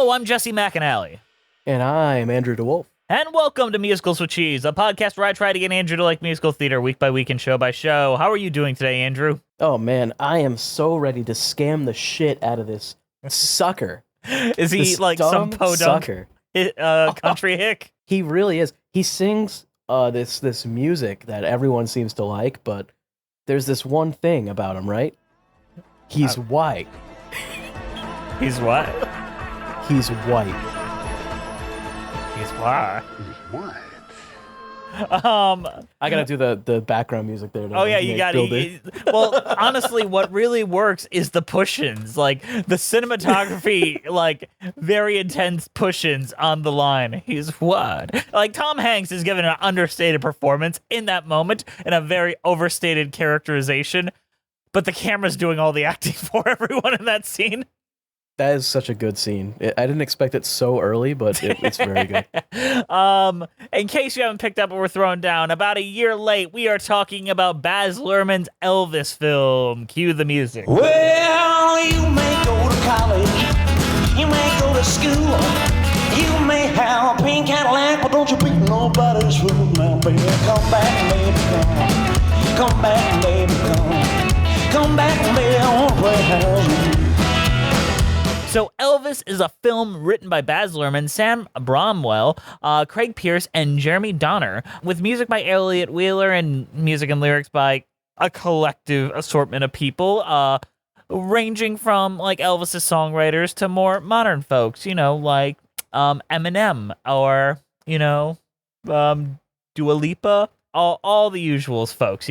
Hello, I'm Jesse McAnally. And I'm Andrew DeWolf. And welcome to Musicals with Cheese, a podcast where I try to get Andrew to like musical theater week by week and show by show. How are you doing today, Andrew? Oh man, I am so ready to scam the shit out of this sucker. Is he this like some podunk sucker? Country hick? He really is. He sings this music that everyone seems to like, but there's this one thing about him, right? He's white. He's what? He's white. He's what? I gotta do the background music there. Oh yeah, you got it. Well, honestly, what really works is the push-ins, like the cinematography, like very intense push-ins on the line. He's what? Like Tom Hanks is giving an understated performance in that moment and a very overstated characterization, but the camera's doing all the acting for everyone in that scene. That is such a good scene. I didn't expect it so early, but it's very good. In case you haven't picked up what we're throwing down, about a year late, we are talking about Baz Luhrmann's Elvis film. Cue the music. Well, you may go to college, you may go to school, you may have a pink Cadillac, but don't you be nobody's fool now, baby. Come back, baby, come. Come back, baby, come. Come back, baby, I wanna play house with you. So Elvis is a film written by Baz Luhrmann, Sam Bromwell, Craig Pierce, and Jeremy Donner, with music by Elliot Wheeler and music and lyrics by a collective assortment of people, ranging from like Elvis's songwriters to more modern folks, like Eminem or Dua Lipa. All the usuals, folks,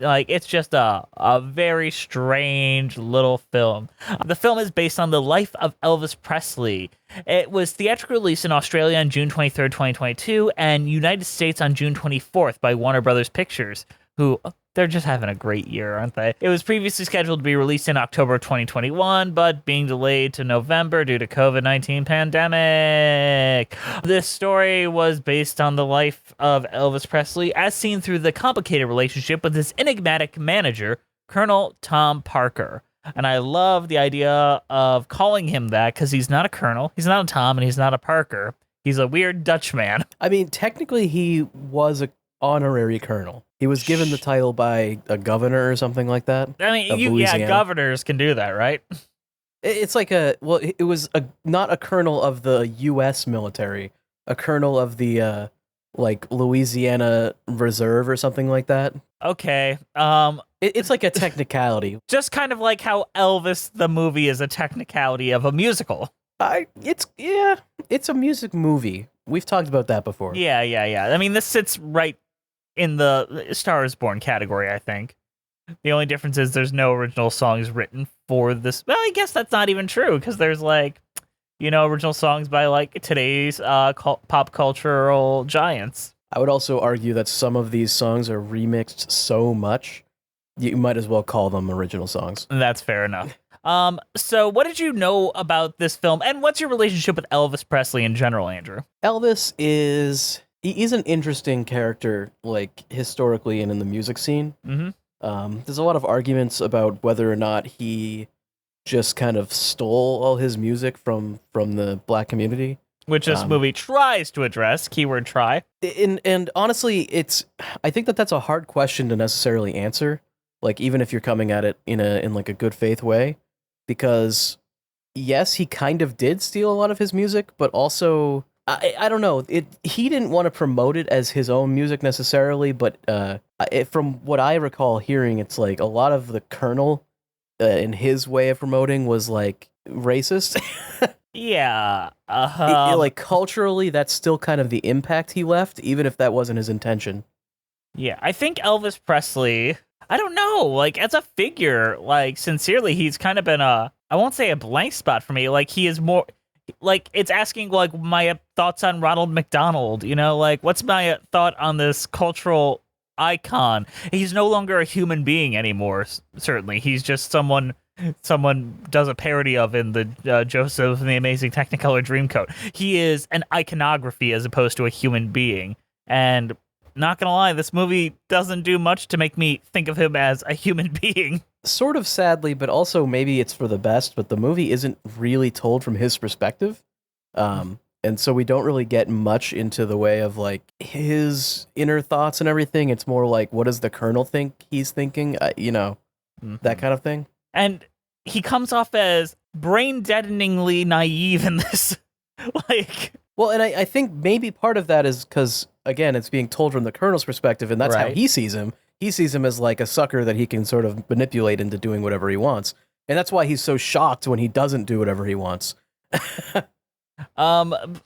like it's just a very strange little film. The film is based on the life of Elvis Presley. It was theatrically released in Australia on June 23rd, 2022, and United States on June 24th by Warner Brothers Pictures, who they're just having a great year, aren't they? It was previously scheduled to be released in October 2021, but being delayed to November due to COVID-19 pandemic. This story was based on the life of Elvis Presley as seen through the complicated relationship with his enigmatic manager, Colonel Tom Parker. And I love the idea of calling him that because he's not a colonel, he's not a Tom, and he's not a Parker. He's a weird Dutch man. I mean, technically he was an honorary colonel. He was given the title by a governor or something like that. I mean, governors can do that, right? It's like it was not a colonel of the U.S. military, a colonel of the Louisiana Reserve or something like that. Okay. It's like a technicality. Just kind of like how Elvis the movie is a technicality of a musical. It's a music movie. We've talked about that before. Yeah. I mean, this sits right in the Star is Born category, I think. The only difference is there's no original songs written for this. Well, I guess that's not even true, because there's original songs by today's pop cultural giants. I would also argue that some of these songs are remixed so much, you might as well call them original songs. That's fair enough. So what did you know about this film, and what's your relationship with Elvis Presley in general, Andrew? Elvis he's an interesting character, historically and in the music scene. Mm-hmm. There's a lot of arguments about whether or not he just kind of stole all his music from the black community, which this movie tries to address. Keyword try. And honestly, I think that's a hard question to necessarily answer. Even if you're coming at it in a good faith way, because yes, he kind of did steal a lot of his music, but also I don't know. He didn't want to promote it as his own music necessarily, but from what I recall hearing, it's a lot of the Colonel in his way of promoting was racist. Yeah. Culturally, that's still kind of the impact he left, even if that wasn't his intention. Yeah, I think Elvis Presley, I don't know, as a figure, sincerely, he's kind of been I won't say a blank spot for me. He is more, it's asking, my thoughts on Ronald McDonald, what's my thought on this cultural icon? He's no longer a human being anymore, certainly. He's just someone does a parody of in the Joseph and the Amazing Technicolor Dreamcoat. He is an iconography as opposed to a human being, and not gonna lie, this movie doesn't do much to make me think of him as a human being. Sort of sadly, but also maybe it's for the best, but the movie isn't really told from his perspective. And so we don't really get much into the way of like his inner thoughts and everything. It's more like, what does the Colonel think he's thinking? That kind of thing. And he comes off as brain-deadeningly naive in this. Well, and I think maybe part of that is because, again, it's being told from the Colonel's perspective, and that's how he sees him. He sees him as like a sucker that he can sort of manipulate into doing whatever he wants. And that's why he's so shocked when he doesn't do whatever he wants. And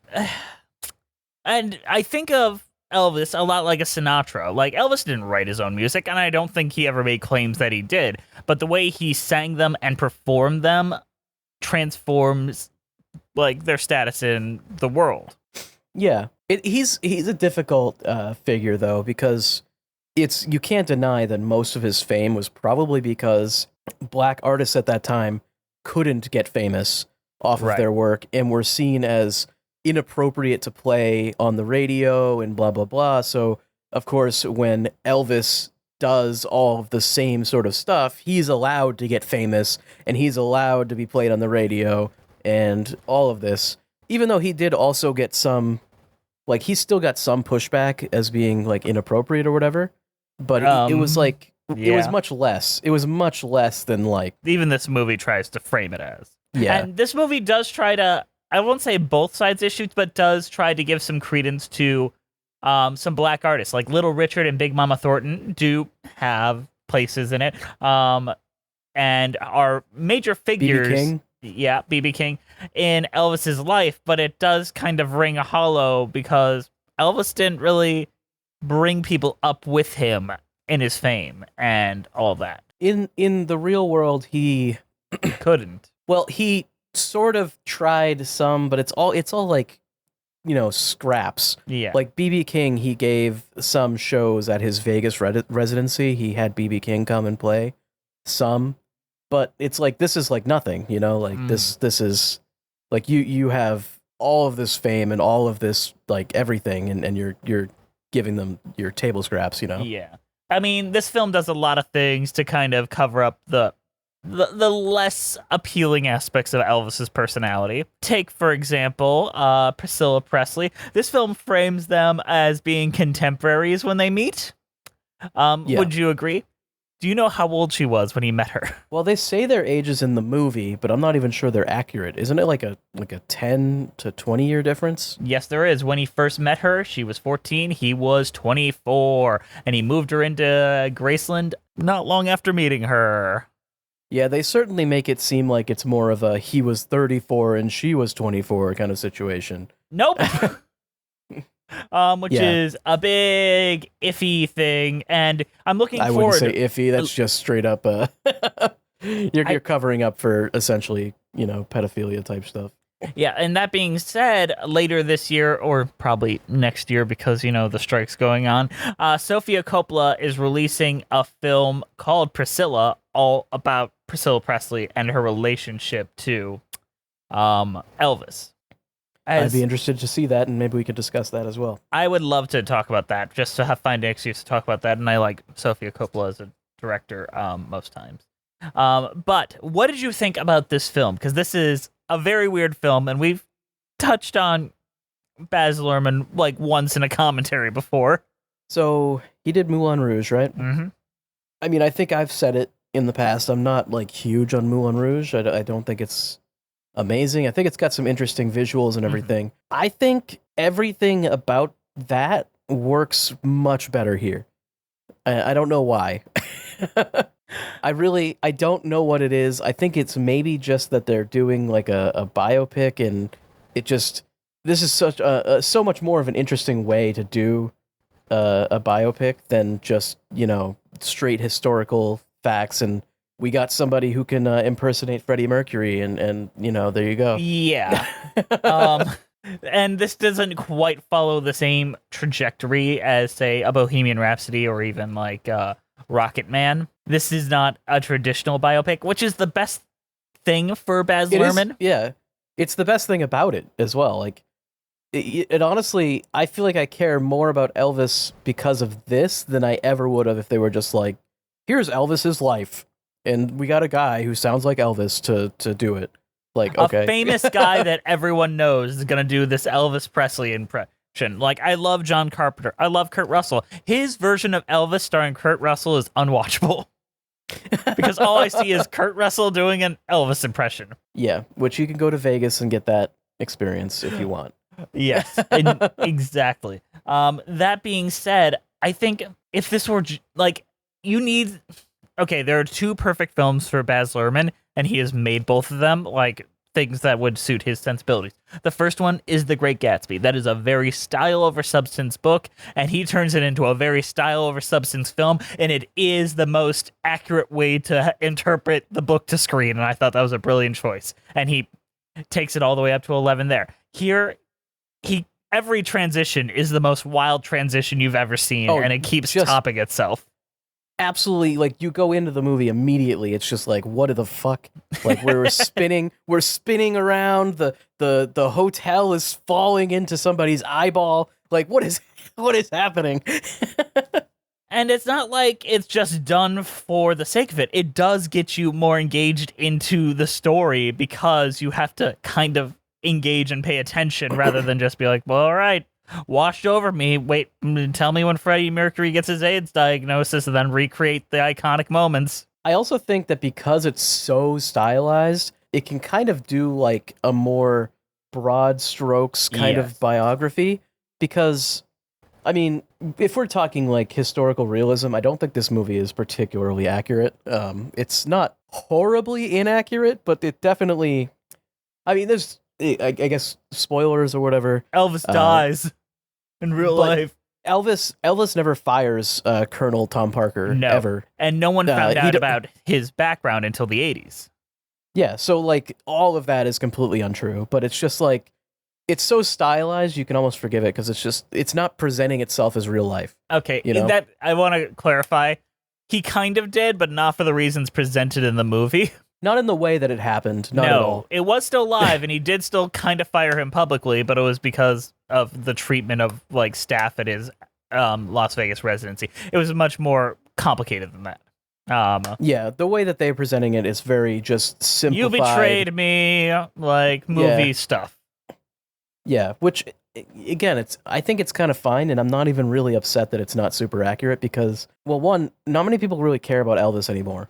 I think of Elvis a lot like a Sinatra. Like, Elvis didn't write his own music, and I don't think he ever made claims that he did. But the way he sang them and performed them transforms, like, their status in the world. Yeah. He's a difficult figure, though, because you can't deny that most of his fame was probably because black artists at that time couldn't get famous off of their work and were seen as inappropriate to play on the radio and blah, blah, blah. So, of course, when Elvis does all of the same sort of stuff, he's allowed to get famous and he's allowed to be played on the radio and all of this. Even though he did also get some, like, he still got some pushback as being, like, inappropriate or whatever. But it was, like, it was much less. It was much less than, like... Even this movie tries to frame it as. Yeah. And this movie does try to, I won't say both sides issues, but does try to give some credence to some black artists. Like Little Richard and Big Mama Thornton do have places in it. And are major figures. B.B. King? Yeah, B.B. King in Elvis's life, but it does kind of ring hollow because Elvis didn't really bring people up with him in his fame and all that. In the real world, he couldn't. Well, he sort of tried some, but it's all like, scraps. Yeah. Like B.B. King, he gave some shows at his Vegas residency. He had B.B. King come and play some, but it's like, this is like nothing, this is like you have all of this fame and all of this, like, everything, and you're giving them your table scraps, Yeah. I mean, this film does a lot of things to kind of cover up the less appealing aspects of Elvis's personality. Take, for example, Priscilla Presley. This film frames them as being contemporaries when they meet. Would you agree? Do you know how old she was when he met her? Well, they say their ages in the movie, but I'm not even sure they're accurate. Isn't it like a 10 to 20 year difference? Yes, there is. When he first met her, she was 14, he was 24, and he moved her into Graceland not long after meeting her. Yeah, they certainly make it seem like it's more of a he was 34 and she was 24 kind of situation. Nope. Which is a big iffy thing, and I'm looking forward. I wouldn't say iffy. That's just straight up. You're covering up for essentially, pedophilia type stuff. Yeah, and that being said, later this year, or probably next year because, the strike's going on, Sofia Coppola is releasing a film called Priscilla, all about Priscilla Presley and her relationship to Elvis. I'd be interested to see that, and maybe we could discuss that as well. I would love to talk about that, just to find an excuse to talk about that, and I like Sofia Coppola as a director most times. But what did you think about this film? Because this is a very weird film, and we've touched on Baz Luhrmann like once in a commentary before. So he did Moulin Rouge, right? Mm-hmm. I mean, I think I've said it in the past. I'm not like huge on Moulin Rouge. I don't think it's amazing. I think it's got some interesting visuals and everything. Mm-hmm. I think everything about that works much better here. I don't know why. I don't know what it is. I think it's maybe just that they're doing like a biopic, and this is such so much more of an interesting way to do a biopic than just, straight historical facts. And we got somebody who can impersonate Freddie Mercury, and there you go. Yeah. And this doesn't quite follow the same trajectory as, say, a Bohemian Rhapsody or even like Rocket Man. This is not a traditional biopic, which is the best thing for Baz Luhrmann. Yeah, it's the best thing about it as well. Like, it honestly, I feel like I care more about Elvis because of this than I ever would have if they were just like, here's Elvis's life, and we got a guy who sounds like Elvis to do it. Like, A okay. famous guy that everyone knows is going to do this Elvis Presley impression. Like, I love John Carpenter. I love Kurt Russell. His version of Elvis starring Kurt Russell is unwatchable because all I see is Kurt Russell doing an Elvis impression. Yeah, which you can go to Vegas and get that experience if you want. Yes, exactly. That being said, I think if this were like, you need, okay, there are two perfect films for Baz Luhrmann, and he has made both of them like things that would suit his sensibilities. The first one is The Great Gatsby. That is a very style over substance book, and he turns it into a very style over substance film, and it is the most accurate way to interpret the book to screen, and I thought that was a brilliant choice. And he takes it all the way up to 11 there. Here, every transition is the most wild transition you've ever seen, and it keeps topping itself. Absolutely, like you go into the movie immediately, it's just like, what the fuck? Like we're spinning around, the hotel is falling into somebody's eyeball. Like what is happening? And it's not like it's just done for the sake of it. It does get you more engaged into the story because you have to kind of engage and pay attention rather than just be like, well, all right, washed over me. Wait, tell me when Freddie Mercury gets his AIDS diagnosis and then recreate the iconic moments. I also think that because it's so stylized, it can kind of do like a more broad strokes kind of biography because, I mean, if we're talking like historical realism, I don't think this movie is particularly accurate. It's not horribly inaccurate, but it definitely, I mean, there's, I guess, spoilers or whatever. Elvis dies in real life. Elvis never fires Colonel Tom Parker, ever. And no one found out about his background until the 80s. Yeah, so like all of that is completely untrue, but it's just like, it's so stylized you can almost forgive it because it's not presenting itself as real life. Okay, you know? That I want to clarify. He kind of did, but not for the reasons presented in the movie. Not in the way that it happened. Not at all. It was still live, and he did still kind of fire him publicly, but it was because of the treatment of like staff at his Las Vegas residency. It was much more complicated than that. Yeah, the way that they're presenting it is very just simplified. You betrayed me, like movie stuff. Yeah, which again, I think it's kind of fine, and I'm not even really upset that it's not super accurate because, well, one, not many people really care about Elvis anymore.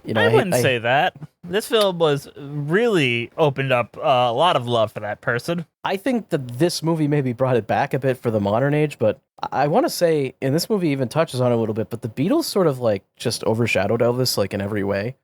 You know, I wouldn't say that. This film was really opened up a lot of love for that person. I think that this movie maybe brought it back a bit for the modern age, but I want to say, and this movie even touches on it a little bit, but the Beatles sort of like just overshadowed Elvis like in every way.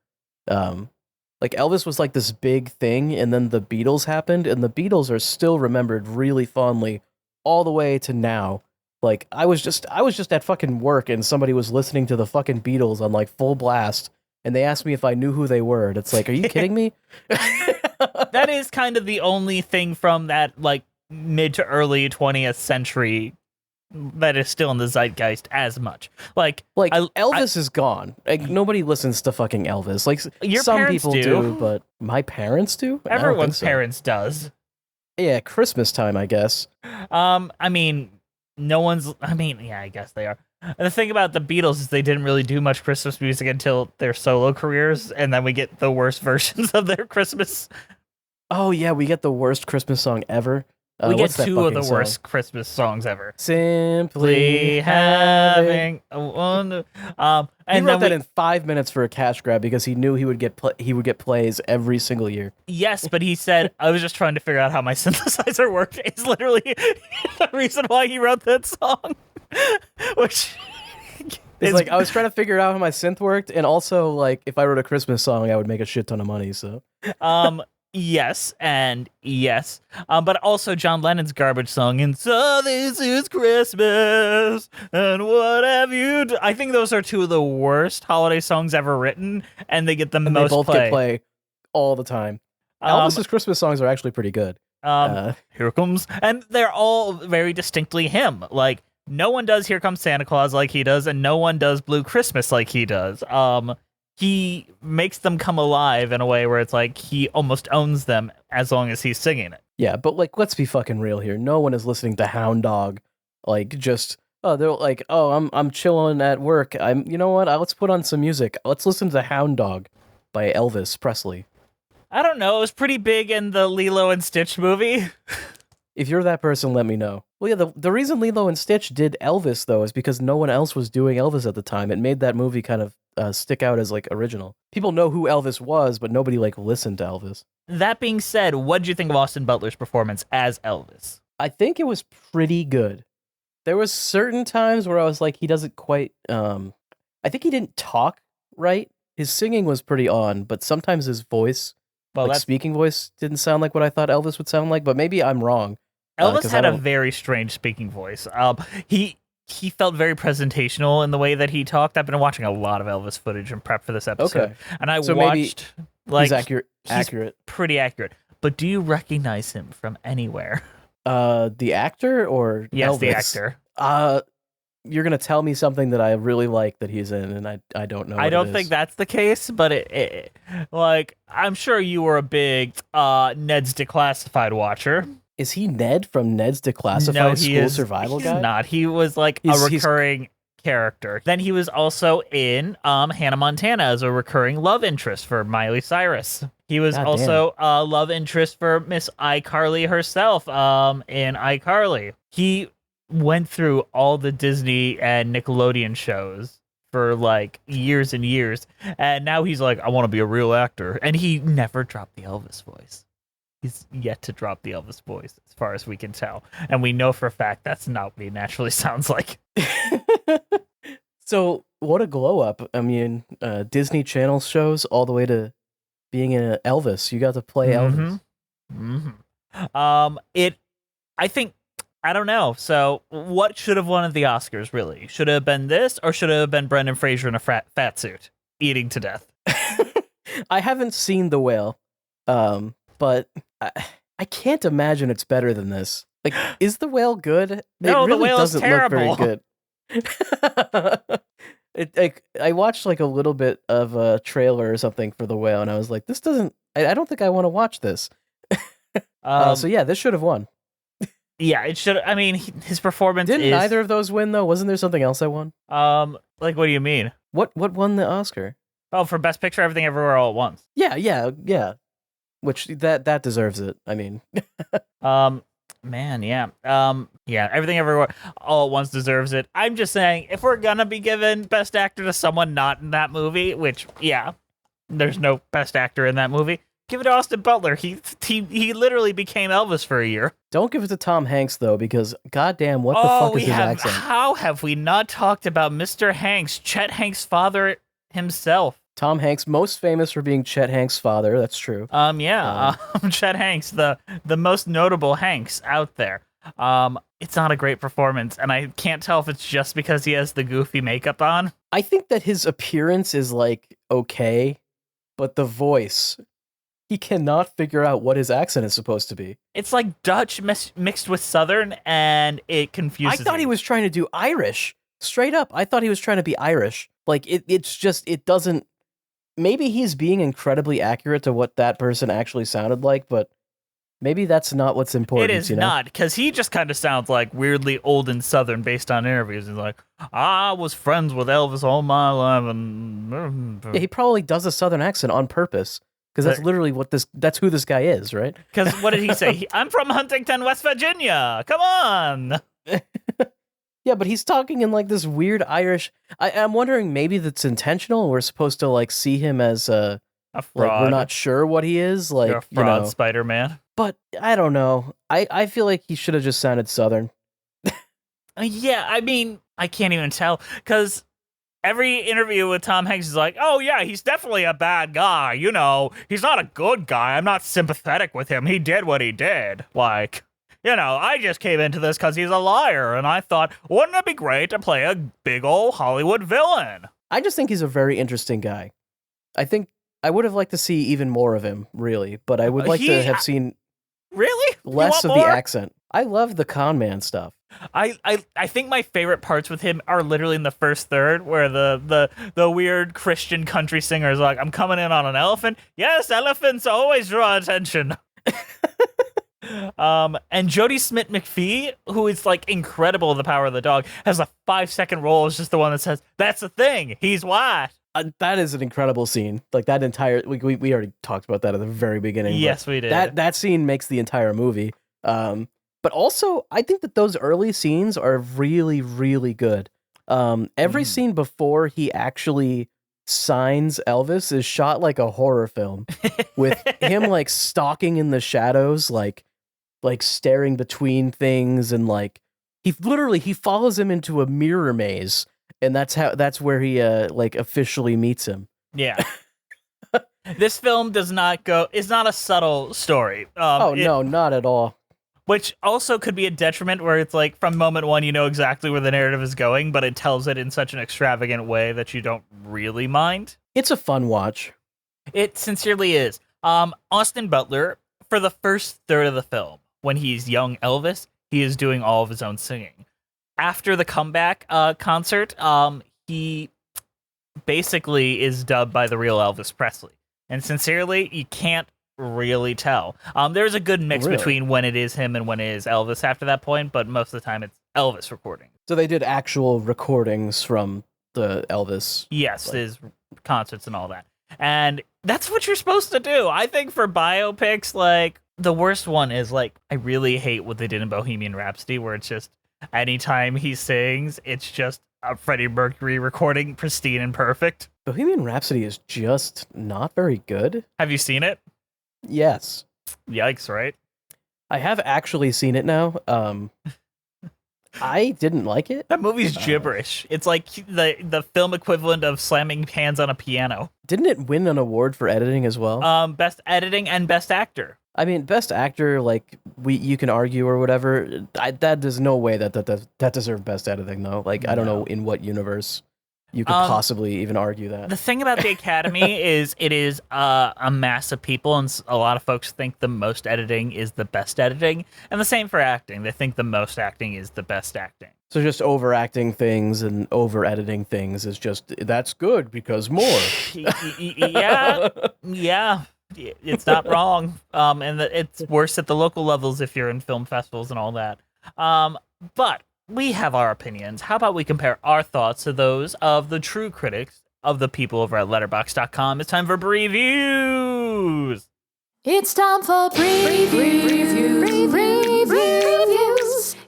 Like Elvis was like this big thing, and then the Beatles happened, and the Beatles are still remembered really fondly all the way to now. Like I was just at fucking work, and somebody was listening to the fucking Beatles on like full blast. And they asked me if I knew who they were. And it's like, are you kidding me? That is kind of the only thing from that like mid to early 20th century that is still in the zeitgeist as much. Like Elvis is gone. Like nobody listens to fucking Elvis. Like some people do, but my parents do. Everyone's parents does. Yeah, Christmas time, I guess. I mean, I guess they are. And the thing about the Beatles is they didn't really do much Christmas music until their solo careers, and then we get the worst versions of their Christmas. Oh yeah, we get the worst Christmas song ever. We get two of the worst Christmas songs ever. Simply having a wonder. And he wrote that in 5 minutes for a cash grab because he knew he would get plays every single year. Yes, but he said, I was just trying to figure out how my synthesizer worked. It's literally the reason why he wrote that song. Which is like, I was trying to figure out how my synth worked, and also like if I wrote a Christmas song, I would make a shit ton of money. So, yes, and yes, but also John Lennon's garbage song, and so this is Christmas, and what have you done? I think those are two of the worst holiday songs ever written, and they get the most they both play. Get play all the time. Elvis's Christmas songs are actually pretty good. Here comes, and they're all very distinctly him. Like no one does Here Comes Santa Claus like he does, and no one does Blue Christmas like he does. He makes them come alive in a way where it's like he almost owns them as long as he's singing it. Yeah, but like, let's be fucking real here. No one is listening to Hound Dog. Like, just they're like, I'm chilling at work. You know what? Let's put on some music. Let's listen to Hound Dog by Elvis Presley. I don't know. It was pretty big in the Lilo and Stitch movie. If you're that person, let me know. Well, yeah, the reason Lilo and Stitch did Elvis, though, is because no one else was doing Elvis at the time. It made that movie kind of stick out as, like, original. People know who Elvis was, but nobody, like, listened to Elvis. That being said, what did you think of Austin Butler's performance as Elvis? I think it was pretty good. There was certain times where I was like, he doesn't quite, I think he didn't talk right. His singing was pretty on, but sometimes his voice, speaking voice, didn't sound like what I thought Elvis would sound like, but maybe I'm wrong. Elvis had a very strange speaking voice. He felt very presentational in the way that he talked. I've been watching a lot of Elvis footage and prep for this episode. Okay. And I watched, like, he's accurate. Pretty accurate. But do you recognize him from anywhere? The actor or yes, Elvis? The actor. You're gonna tell me something that I really like that he's in, and I don't know. I don't think that's the case, but it like I'm sure you were a big Ned's Declassified watcher. Is he Ned from Ned's Declassified School Survival Guide? He's not. He was like a recurring character. Then he was also in Hannah Montana as a recurring love interest for Miley Cyrus. He was also a love interest for Miss iCarly herself in iCarly. He went through all the Disney and Nickelodeon shows for like years and years, and now he's like, I want to be a real actor, and he never dropped the Elvis voice. He's yet to drop the Elvis voice, as far as we can tell, and we know for a fact that's not what he naturally sounds like. So what a glow up. I mean, Disney Channel shows all the way to being in Elvis. You got to play Elvis. I don't know. So what should have won at the Oscars, really? Should it have been this, or should it have been Brendan Fraser in a fat suit eating to death? I haven't seen The Whale, but I can't imagine it's better than this. Like, is The Whale good? No, it really The Whale doesn't is terrible. look very good. I watched like a little bit of a trailer or something for The Whale, and I was like, this doesn't. I don't think I want to watch this. So yeah, this should have won. Yeah, it should. I mean, his performance didn't either of those win though. Wasn't there something else that won? Like what do you mean? What won the Oscar? Oh, for Best Picture, Everything Everywhere All at Once. Yeah. Which that deserves it. I mean, man, yeah. Yeah, Everything Everywhere All at Once deserves it. I'm just saying, if we're gonna be giving Best Actor to someone not in that movie, which yeah, there's no Best Actor in that movie. Give it to Austin Butler. He literally became Elvis for a year. Don't give it to Tom Hanks, though, because goddamn, what the fuck is his accent? How have we not talked about Mr. Hanks, Chet Hanks' father himself? Tom Hanks, most famous for being Chet Hanks' father. That's true. Chet Hanks, the most notable Hanks out there. It's not a great performance, and I can't tell if it's just because he has the goofy makeup on. I think that his appearance is, like, okay, but the voice... He cannot figure out what his accent is supposed to be. It's like Dutch mixed with Southern, and it confuses I thought he was trying to do Irish. Straight up. I thought he was trying to be Irish. Like, it doesn't... Maybe he's being incredibly accurate to what that person actually sounded like, but maybe that's not what's important. It is not, because he just kind of sounds like weirdly old and Southern based on interviews. He's like, I was friends with Elvis all my life, and... Yeah, he probably does a Southern accent on purpose. Because that's literally that's who this guy is, right? Because what did he say? I'm from Huntington, West Virginia. Come on. Yeah, but he's talking in like this weird Irish. I'm wondering maybe that's intentional. We're supposed to like see him as a fraud. Like, we're not sure what he is. Like a fraud Spider-Man. But I don't know. I feel like he should have just sounded Southern. Yeah, I mean, I can't even tell because every interview with Tom Hanks is like, oh yeah, he's definitely a bad guy. You know, he's not a good guy. I'm not sympathetic with him. He did what he did. Like, you know, I just came into this because he's a liar. And I thought, wouldn't it be great to play a big old Hollywood villain? I just think he's a very interesting guy. I think I would have liked to see even more of him, really. But I would like to have seen less of the accent. I love the con man stuff. I think my favorite parts with him are literally in the first third, where the weird Christian country singer is like, I'm coming in on an elephant. Yes, elephants always draw attention. And Jodie Smith-McPhee, who is like incredible in The Power of the Dog, has a 5-second role as just the one that says, that's the thing, he's white. That is an incredible scene. Like that entire we already talked about that at the very beginning. Yes, we did. That scene makes the entire movie. But also I think that those early scenes are really, really good. Every scene before he actually signs Elvis is shot like a horror film, with him like stalking in the shadows, like staring between things, and like he follows him into a mirror maze, and that's where he like officially meets him. Yeah. This film is not a subtle story. No, not at all. Which also could be a detriment, where it's like from moment one you know exactly where the narrative is going, but it tells it in such an extravagant way that you don't really mind. It's a fun watch. It sincerely is. Austin Butler, for the first third of the film, when he's young Elvis, he is doing all of his own singing. After the comeback concert, he basically is dubbed by the real Elvis Presley. And sincerely, you can't really tell. There's a good mix between when it is him and when it is Elvis after that point, but most of the time it's Elvis recording. So they did actual recordings from the Elvis. Yes, his concerts and all that. And that's what you're supposed to do. I think for biopics, like, the worst one is, like, I really hate what they did in Bohemian Rhapsody, where it's just anytime he sings, it's just a Freddie Mercury recording, pristine and perfect. Bohemian Rhapsody is just not very good. Have you seen it? Yes. Yikes, right? I have actually seen it now. I didn't like it. That movie's gibberish. It's like the film equivalent of slamming hands on a piano. Didn't it win an award for editing as well? Best editing and best actor. I mean, best actor, like, you can argue or whatever. There's no way that deserved best editing, though. Like, I don't know in what universe you could possibly even argue that. The thing about the Academy is it is a mass of people, and a lot of folks think the most editing is the best editing. And the same for acting. They think the most acting is the best acting. So just overacting things and over-editing things is just, that's good because more. Yeah. It's not wrong. And it's worse at the local levels if you're in film festivals and all that. But we have our opinions. How about we compare our thoughts to those of the true critics of the people over at Letterboxd.com? It's time for previews. It's time for previews.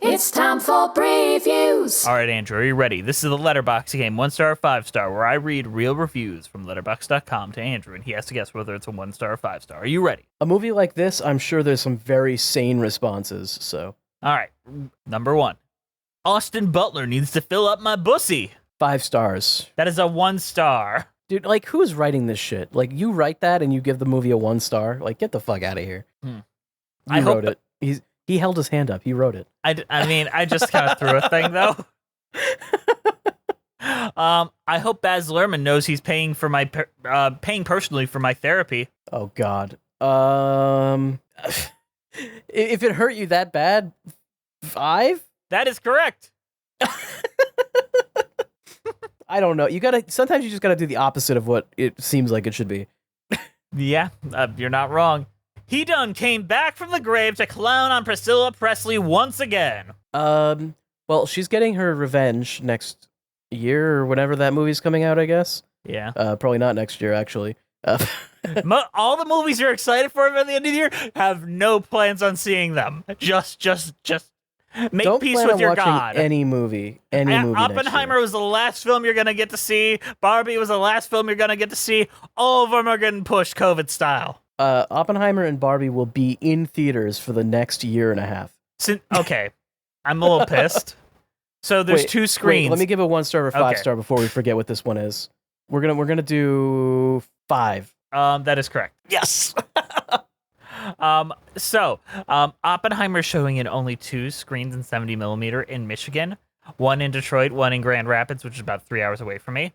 It's time for previews. All right, Andrew, are you ready? This is the Letterboxd game, 1-star or 5-star, where I read real reviews from Letterboxd.com to Andrew, and he has to guess whether it's a 1-star or 5-star. Are you ready? A movie like this, I'm sure there's some very sane responses, so. All right, number 1. Austin Butler needs to fill up my bussy. 5 stars. That is a 1-star. Dude, like, who's writing this shit? Like, you write that and you give the movie a 1-star? Like, get the fuck out of here. I wrote it. He held his hand up. He wrote it. I mean, I just kind of threw a thing, though. I hope Baz Luhrmann knows he's paying for my paying personally for my therapy. Oh, God. If it hurt you that bad, 5? That is correct. I don't know. Sometimes you just gotta do the opposite of what it seems like it should be. Yeah, you're not wrong. He done came back from the grave to clown on Priscilla Presley once again. Well, she's getting her revenge next year or whenever that movie's coming out, I guess. Yeah. Probably not next year, actually. All the movies you're excited for by the end of the year have no plans on seeing them. Just make Don't peace plan with on your watching God. Any movie. Oppenheimer was the last film you're gonna get to see. Barbie was the last film you're gonna get to see. All of them are getting pushed COVID style. Oppenheimer and Barbie will be in theaters for the next year and a half. Okay, I'm a little pissed. So there's 2 screens. Wait, let me give a 1-star or 5-star before we forget what this one is. We're gonna do 5. That is correct. Yes. Oppenheimer's showing in only 2 screens in 70mm in Michigan, 1 in Detroit, 1 in Grand Rapids, which is about 3 hours away from me.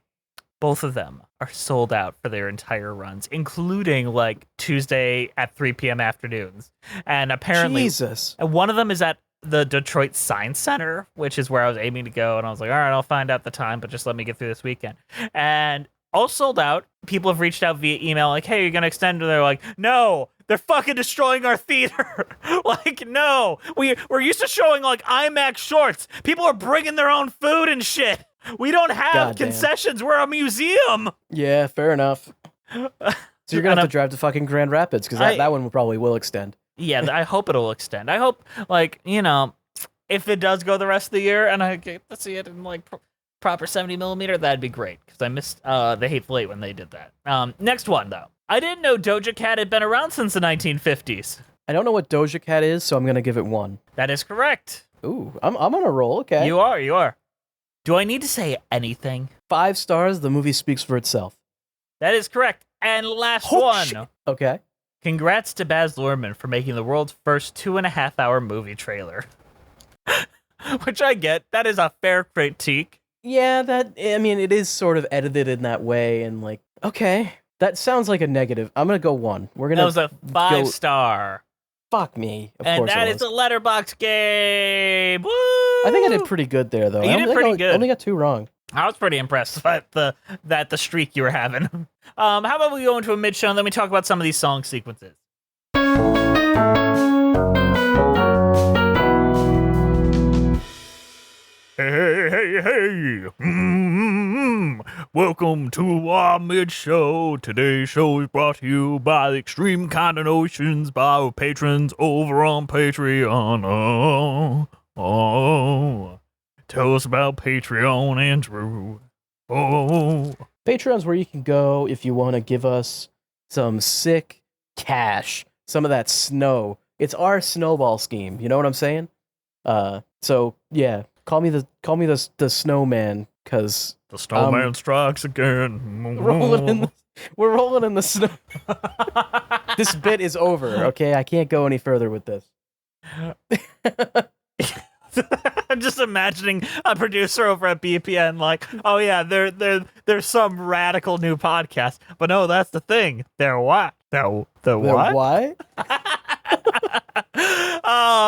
Both of them are sold out for their entire runs, including like Tuesday at 3 p.m. afternoons. And apparently, Jesus. One of them is at the Detroit Science Center, which is where I was aiming to go. And I was like, all right, I'll find out the time, but just let me get through this weekend. And all sold out. People have reached out via email like, hey, you're going to extend? And they're like, no, they're fucking destroying our theater. Like, no, we're used to showing like IMAX shorts. People are bringing their own food and shit. We don't have Goddamn. concessions. We're a museum. Yeah, fair enough. So you're gonna have to drive to fucking Grand Rapids because that one probably will extend. Yeah, I hope it'll extend. I hope, like, you know, if it does go the rest of the year and I get to see it in like proper 70mm, that'd be great because I missed the Hateful Eight when they did that. Next one though, I didn't know Doja Cat had been around since the 1950s. I don't know what Doja Cat is, so I'm gonna give it 1. That is correct. Ooh, I'm on a roll. Okay, You are. Do I need to say anything? 5 stars. The movie speaks for itself. That is correct. And last Oh, one. shit. Okay. Congrats to Baz Luhrmann for making the world's first 2.5-hour movie trailer. Which I get. That is a fair critique. Yeah, it is sort of edited in that way, and like, okay, that sounds like a negative. I'm gonna go 1. We're gonna. That was a 5-star. Fuck me. Of And course that it is was. a letterbox game. Woo! I think I did pretty good there, though. You did pretty good. I only got 2 wrong. I was pretty impressed at the streak you were having. How about we go into a mid-show and then we talk about some of these song sequences? Hey. Welcome to our mid-show. Today's show is brought to you by the Extreme Condemnations by our patrons over on Patreon. Tell us about Patreon, Andrew. Patreon's where you can go if you want to give us some sick cash, some of that snow. It's our snowball scheme. You know what I'm saying? So yeah, call me the snowman, because The snowman strikes again. we're rolling in the snow. This bit is over. Okay, I can't go any further with this. I'm just imagining a producer over at BPN like, oh yeah, there's some radical new podcast, but no, that's the thing. They're what? They're what? What?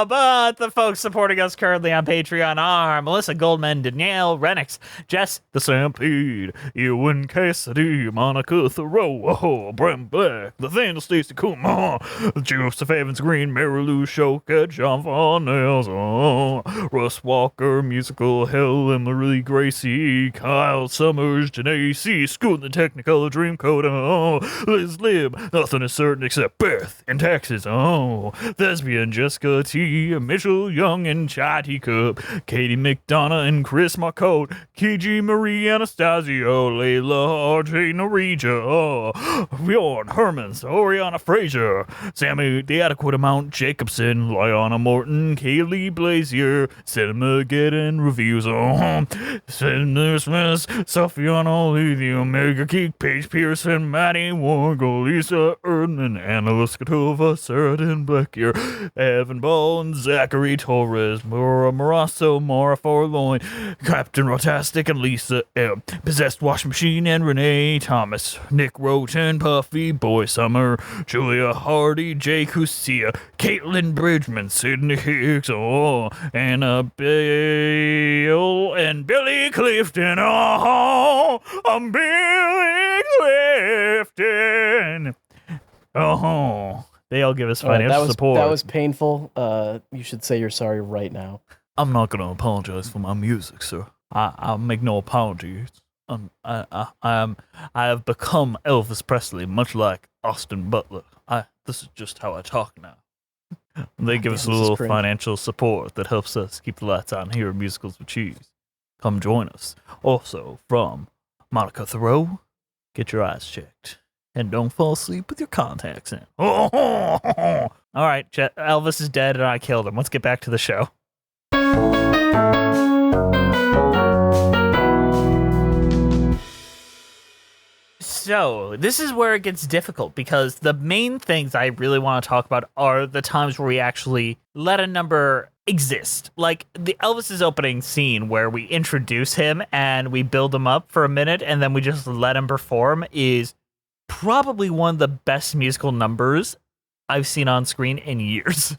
But the folks supporting us currently on Patreon are Melissa Goldman, Danielle Renix, Jess the Stampede, Ewan Cassidy, Monica Thoreau, Brent Black, Nathaniel Stacey Kumar, Joseph Evans Green, Mary Lou Shoka, John Farnells, Russ Walker, Musical Hell, Emily Gracie, Kyle Summers, Janae C, Scoot the Technicolor Dreamcoat, Liz Lib, nothing is certain except Beth in Texas, Thespian, Jessica T, Mitchell Young and Chai Teacup, Katie McDonough and Chris Marcotte, Kiji Marie Anastasio, Layla Arjana Regia, Bjorn Hermans, Oriana Frazier, Sammy The Adequate Amount Jacobson, Liana Morton, Kaylee Blazier, Cinemageddon Reviews, Cinema Smith, Sophiana Lee, The Omega Geek, Paige Pearson, Maddie Wargle, Lisa Erdman, Anna Luskatova, Sarah Blackyer, Evan Bones, Zachary Torres, Maura Morasso, Maura Forloin, Captain Rotastic and Lisa M, Possessed Wash Machine and Renee Thomas, Nick Roten, Puffy, Boy Summer, Julia Hardy, Jake Husia, Caitlin Bridgman, Sydney Hicks, Anna Bale, and Billy Clifton, I'm Billy Clifton. They all give us financial support. That was painful. You should say you're sorry right now. I'm not going to apologize for my music, sir. I'll make no apologies. I have become Elvis Presley, much like Austin Butler. This is just how I talk now. They give us a little financial support that helps us keep the lights on here at Musicals with Cheese. Come join us. Also, from Monica Thoreau, get your eyes checked. And don't fall asleep with your contacts in. All right, Elvis is dead and I killed him. Let's get back to the show. So, this is where it gets difficult because the main things I really want to talk about are the times where we actually let a number exist. Like the Elvis's opening scene where we introduce him and we build him up for a minute and then we just let him perform is probably one of the best musical numbers I've seen on screen in years.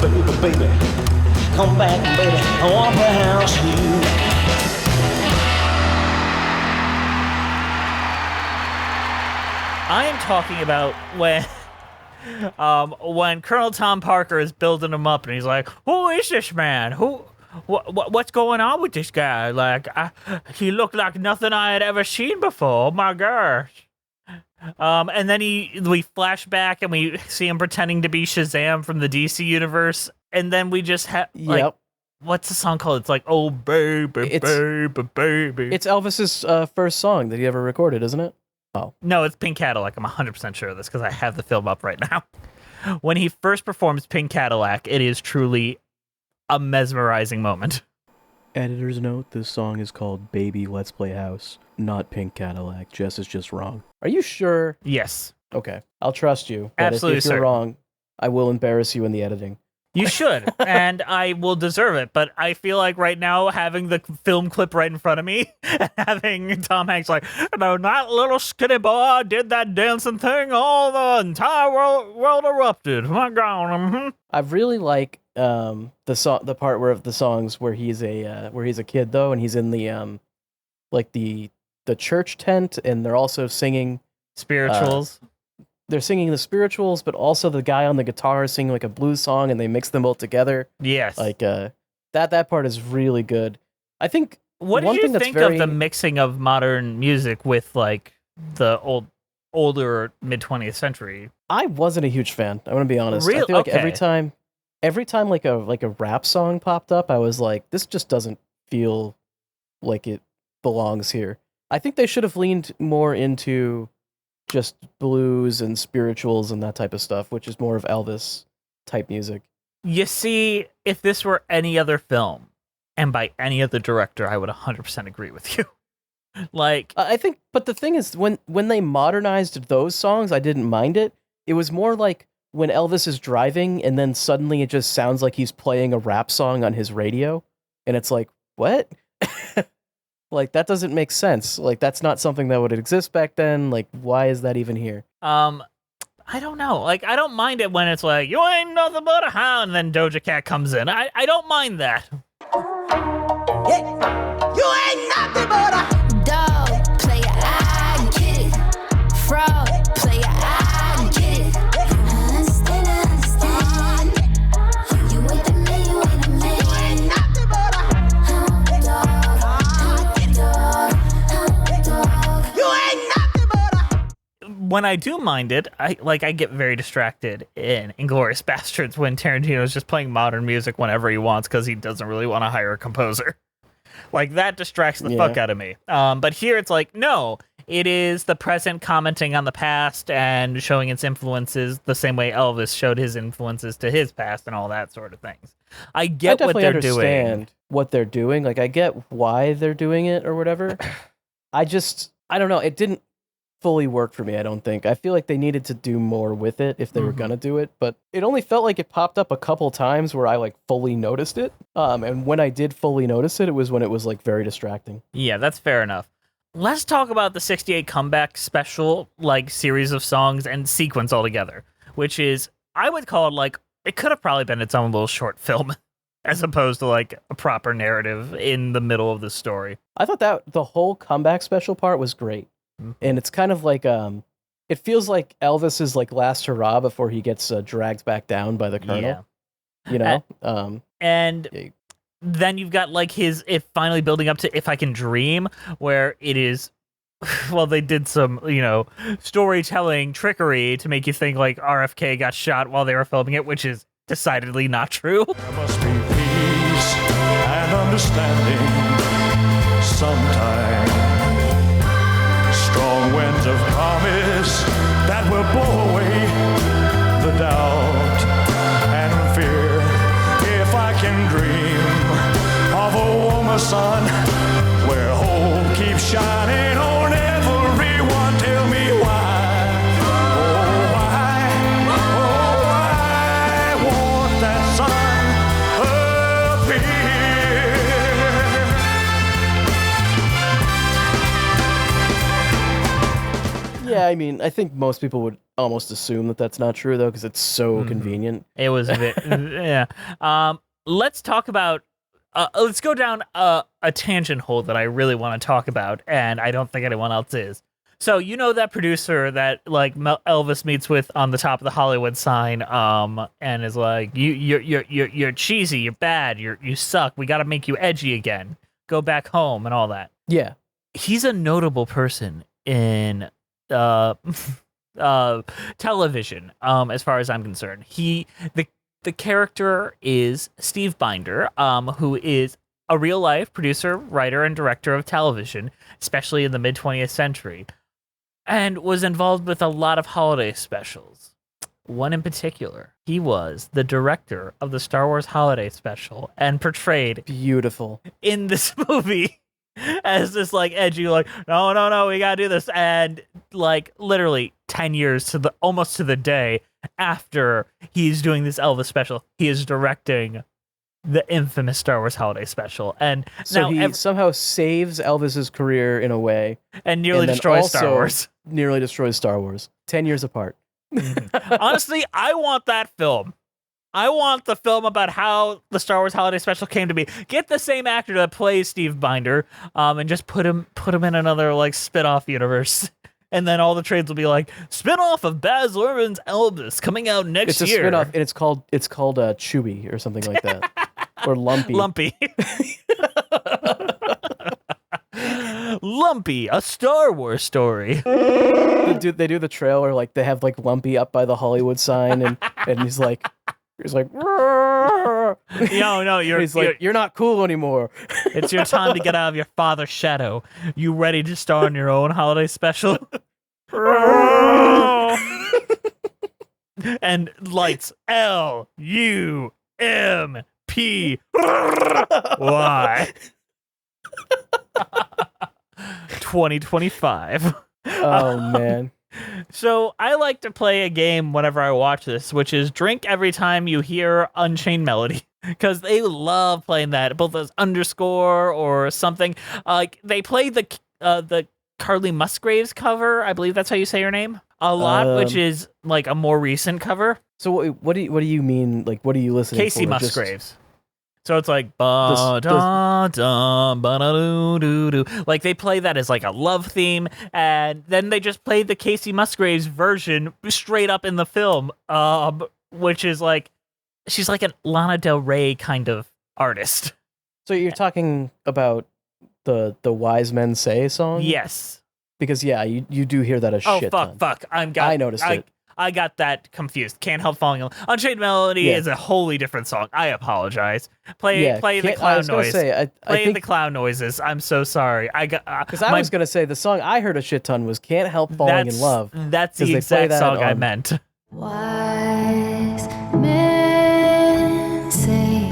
baby, baby. Come back, baby, I wanna play house with you. I am talking about when Colonel Tom Parker is building him up, and he's like, "Who is this man? What's going on with this guy? Like, he looked like nothing I had ever seen before. Oh my gosh!" And then we flash back and we see him pretending to be Shazam from the DC universe, and then we just have like, what's the song called? It's like, "Oh baby, baby, baby." It's Elvis's first song that he ever recorded, isn't it? Oh. No, it's Pink Cadillac. I'm 100% sure of this because I have the film up right now. When he first performs Pink Cadillac, it is truly a mesmerizing moment. Editor's note, this song is called Baby Let's Play House, not Pink Cadillac. Jess is just wrong. Are you sure? Yes. Okay, I'll trust you. But Absolutely, if you're certain. wrong, I will embarrass you in the editing. You should, and I will deserve it, but I feel like right now, having the film clip right in front of me, and having Tom Hanks like, "No, that little skinny boy did that dancing thing, all the entire world erupted. My God." Mm-hmm. I really like the part where of the songs where he's a kid though, and he's in the like the church tent, and they're also singing Spirituals. They're singing the spirituals, but also the guy on the guitar is singing like a blues song, and they mix them both together. Yes. Like that part is really good. I think. What did you think of the mixing of modern music with like the older mid 20th century? I wasn't a huge fan. I'm gonna be honest. Really? I feel like Okay. every time like a rap song popped up, I was like, this just doesn't feel like it belongs here. I think they should have leaned more into just blues and spirituals and that type of stuff, which is more of Elvis type music. You see, if this were any other film, and by any other director, I would 100% agree with you. Like, I think, but the thing is, when they modernized those songs, I didn't mind it. It was more like when Elvis is driving, and then suddenly it just sounds like he's playing a rap song on his radio, and it's like, what? Like, that doesn't make sense. Like, that's not something that would exist back then. Like, why is that even here? I don't know. Like, I don't mind it when it's like, "You ain't nothing but a hound," and then Doja Cat comes in. I don't mind that. Yeah. You ain't nothing but a Dog, player, I get it. Frog, player, I get it. Understand. You ain't the man, you ain't a man. you ain't nothing but a Dog. you ain't nothing but a When I do mind it, I get very distracted in Inglourious Bastards when Tarantino's just playing modern music whenever he wants because he doesn't really want to hire a composer. Like, that distracts the fuck out of me. But here it's like, no, it is the present commenting on the past and showing its influences the same way Elvis showed his influences to his past and all that sort of things. I get what they're doing. What they're doing. Like, I get why they're doing it or whatever. I don't know. It didn't fully work for me, I don't think. I feel like they needed to do more with it if they were gonna do it, but it only felt like it popped up a couple times where I like fully noticed it. And when I did fully notice it, it was when it was like very distracting. Yeah, that's fair enough. Let's talk about the 68 comeback special, like, series of songs and sequence altogether, which is, I would call it like, it could have probably been its own little short film as opposed to like a proper narrative in the middle of the story. I thought that the whole comeback special part was great. And it's kind of like it feels like Elvis's like last hurrah before he gets dragged back down by the colonel. Yeah. You know? And Yeah. then you've got like it finally building up to If I Can Dream, where it is, well, they did some, storytelling trickery to make you think like RFK got shot while they were filming it, which is decidedly not true. There must be peace and understanding sometime. Strong winds of promise that will blow away the doubt and fear. If I can dream of a warmer sun where hope keeps shining on everyone, tell me why. Oh, why? Oh, I want that sun up here. Yeah, I mean, I think most people would almost assume that that's not true, though, because it's so convenient. It was a bit, yeah. Let's talk about, let's go down a tangent hole that I really want to talk about, and I don't think anyone else is. So you know that producer that like Elvis meets with on the top of the Hollywood sign, and is like, you're cheesy, you're bad, you suck. We got to make you edgy again. Go back home and all that. Yeah. He's a notable person in television, as far as I'm concerned. The character is Steve Binder, who is a real life producer, writer, and director of television, especially in the mid 20th century, and was involved with a lot of holiday specials. One in particular, he was the director of the Star Wars holiday special and portrayed Beautiful. in this movie as this like edgy, like, no, we gotta do this. And like literally 10 years to almost to the day after he's doing this Elvis special, he is directing the infamous Star Wars holiday special. And So now he somehow saves Elvis's career in a way. and nearly and then destroys Star also Wars. Nearly destroys Star Wars. 10 years apart. Honestly, I want that film. I want the film about how the Star Wars holiday special came to be. Get the same actor that plays Steve Binder, and just put him in another like spin-off universe. And then all the trades will be like spin-off of Baz Luhrmann's Elvis coming out next It's a year. spin-off, and it's called Chewy or something like that. Or Lumpy. Lumpy, a Star Wars story. They do the trailer, like they have like Lumpy up by the Hollywood sign, and he's like No, you're not cool anymore. it's your time to get out of your father's shadow. You ready to star in your own holiday special? And lights LUMPY 2025. Oh man. So I like to play a game whenever I watch this, which is drink every time you hear Unchained Melody, because they love playing that, both as underscore or something. Like they play the Carly Musgraves cover, I believe that's how you say her name, a lot, which is like a more recent cover. So what do you mean? Like, what are you listening Casey for? Musgraves. So it's like ba da da ba da doo doo doo. Like they play that as like a love theme, and then they just play the Casey Musgraves version straight up in the film, which is like she's like a Lana Del Rey kind of artist. So you're talking about the Wise Men Say song? Yes. Because yeah, you do hear that a shit ton. Fuck. I noticed it. I got that confused. Can't help falling in love. Unchained Melody is a wholly different song. I apologize. Play the clown noise. I Play think the clown noises. I'm so sorry. because I was gonna say the song I heard a shit ton was "Can't Help Falling in Love." That's 'cause the they play exact that song I on- meant. Wise men say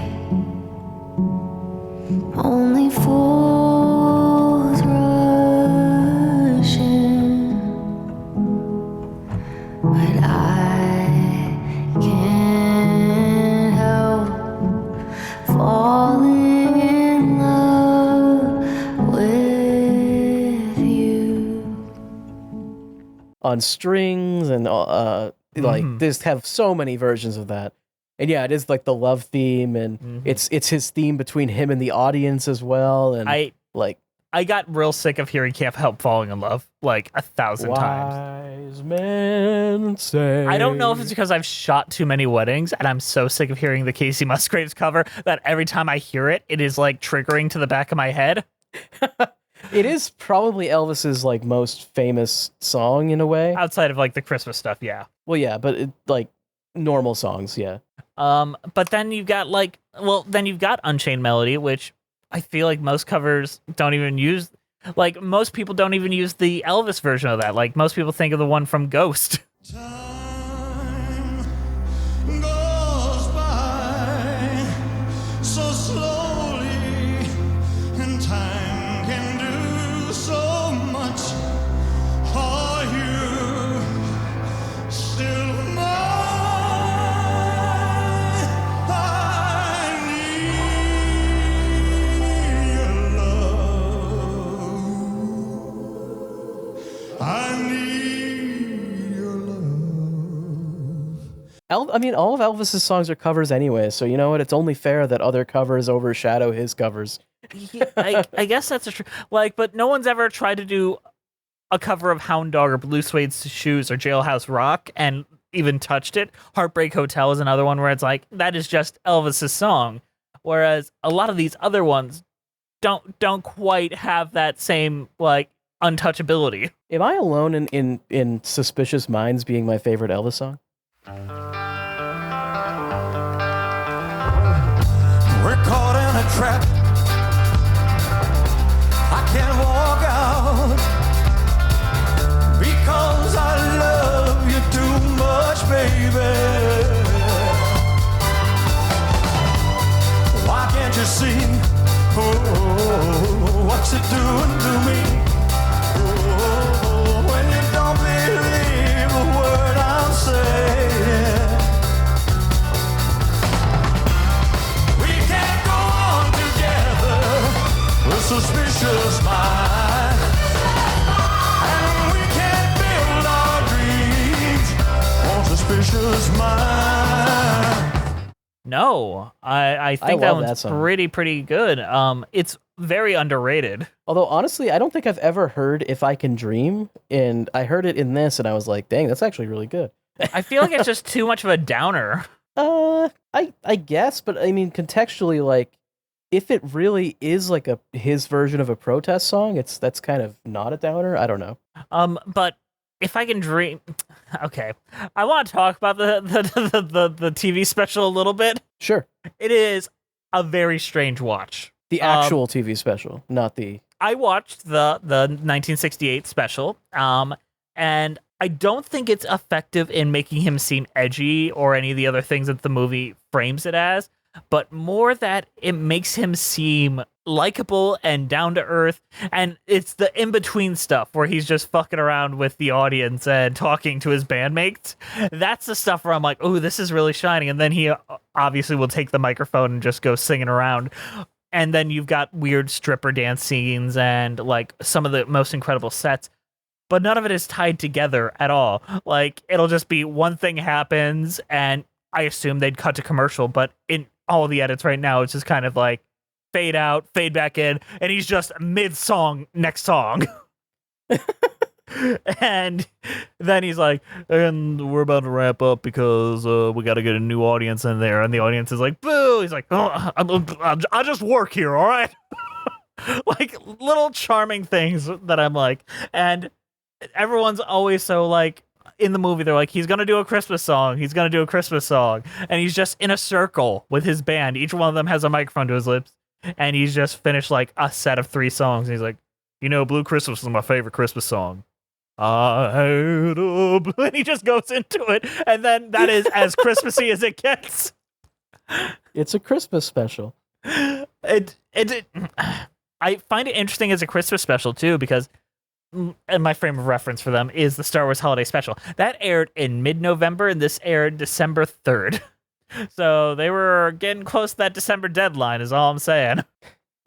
only fools rush in, but I can't help falling in love with you. on strings and like just have so many versions of that. And yeah, it is like the love theme, and it's his theme between him and the audience as well. And I got real sick of hearing "Can't Help Falling in Love" like 1,000 times. Wise men say. I don't know if it's because I've shot too many weddings and I'm so sick of hearing the Casey Musgraves cover that every time I hear it, it is like triggering to the back of my head. It is probably Elvis's like most famous song in a way. Outside of like the Christmas stuff, yeah. Well, yeah, but like normal songs, yeah. But then you've got Unchained Melody, which I feel like most covers don't even use. Like most people don't even use the Elvis version of that. Like most people think of the one from Ghost. Time goes by so slowly, and time can do so much for you. Still mine, I need your love. I need I mean, all of Elvis's songs are covers anyway, so you know what? It's only fair that other covers overshadow his covers. Yeah, I guess that's a true. Like, but no one's ever tried to do a cover of Hound Dog or Blue Suede Shoes or Jailhouse Rock and even touched it. Heartbreak Hotel is another one where it's like, that is just Elvis's song. Whereas a lot of these other ones don't quite have that same, like, untouchability. Am I alone in Suspicious Minds being my favorite Elvis song? We're caught in a trap. I can't walk out because I love you too much, baby. Why can't you see what's it doing to me? When you don't believe a word I'm saying. We can't go on together with suspicious minds, and we can't build our dreams on suspicious minds. No, I think that one's pretty good. It's very underrated. Although, honestly, I don't think I've ever heard If I Can Dream, and I heard it in this, and I was like, dang, that's actually really good. I feel like it's just too much of a downer. I guess, but I mean, contextually, like, if it really is like his version of a protest song, that's kind of not a downer. I don't know. But If I Can Dream, okay, I want to talk about the TV special a little bit. Sure. It is a very strange watch. The actual TV special, not the... I watched the 1968 special, and I don't think it's effective in making him seem edgy or any of the other things that the movie frames it as, but more that it makes him seem likable and down to earth, and it's the in-between stuff where he's just fucking around with the audience and talking to his bandmates. That's the stuff where I'm like, oh, this is really shining, and then he obviously will take the microphone and just go singing around. And then you've got weird stripper dance scenes and like some of the most incredible sets, but none of it is tied together at all. Like, it'll just be one thing happens, and I assume they'd cut to commercial, but in all the edits right now, it's just kind of like fade out, fade back in, and he's just mid-song, next song. And then he's like, and we're about to wrap up because we got to get a new audience in there. And the audience is like, boo. He's like, oh, I just work here, all right? Like, little charming things that I'm like. And everyone's always so like, in the movie, they're like, he's going to do a Christmas song. He's going to do a Christmas song. And he's just in a circle with his band. Each one of them has a microphone to his lips. And he's just finished like a set of 3 songs. And he's like, you know, Blue Christmas is my favorite Christmas song. And he just goes into it, and then that is as Christmassy as it gets. It's a Christmas special. I find it interesting as a Christmas special too, because my frame of reference for them is the Star Wars Holiday Special that aired in mid-November, and this aired December 3rd. So they were getting close to that December deadline, is all I'm saying.